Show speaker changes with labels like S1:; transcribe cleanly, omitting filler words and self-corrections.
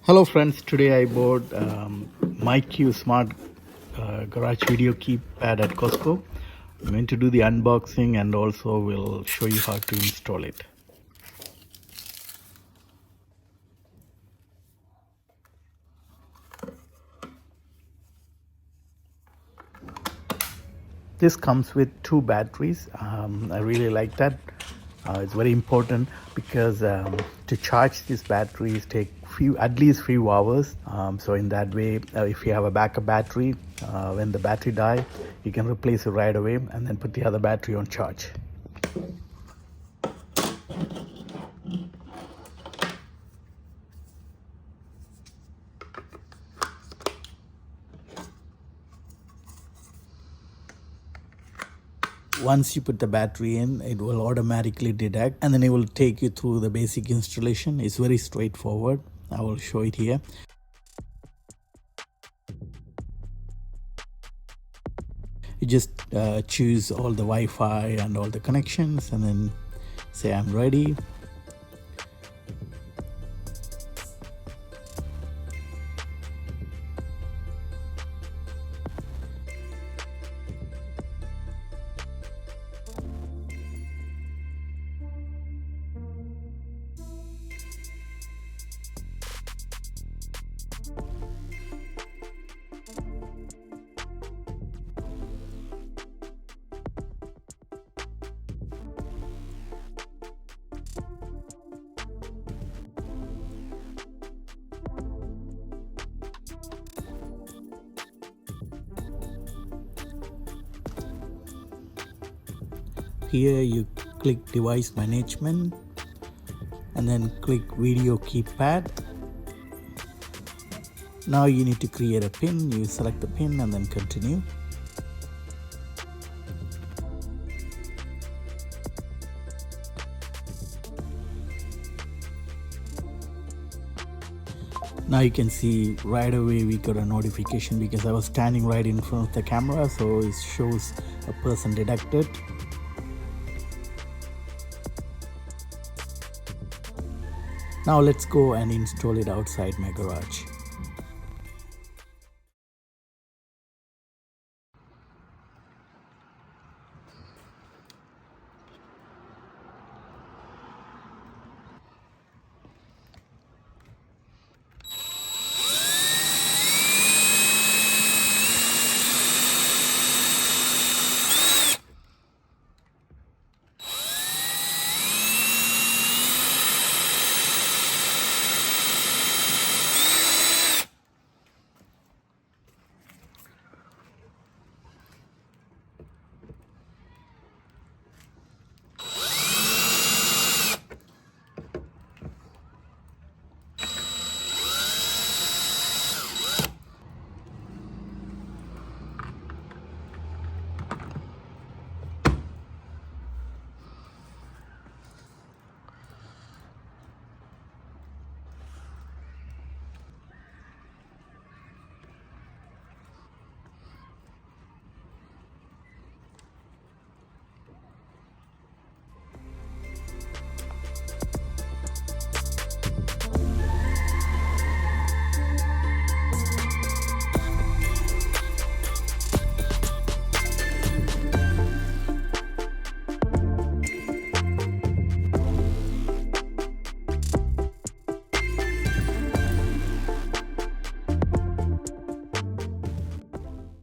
S1: Hello friends, today I bought MyQ smart garage video keypad at Costco. I'm going to do the unboxing and also will show you how to install it. This comes with two batteries. I really like that. It's very important because to charge these batteries take at least few hours. So in that way, if you have a backup battery, when the battery dies, you can replace it right away and then put the other battery on charge. Once you put the battery in, it will automatically detect and then it will take you through the basic installation. It's very straightforward. I will show it here. You just choose all the Wi-Fi and all the connections and then say I'm ready. Here you click device management and then click video keypad. Now you need to create a pin. You select the pin and then continue. Now you can see right away we got a notification because I was standing right in front of the camera, so it shows a person detected. Now let's go and install it outside my garage.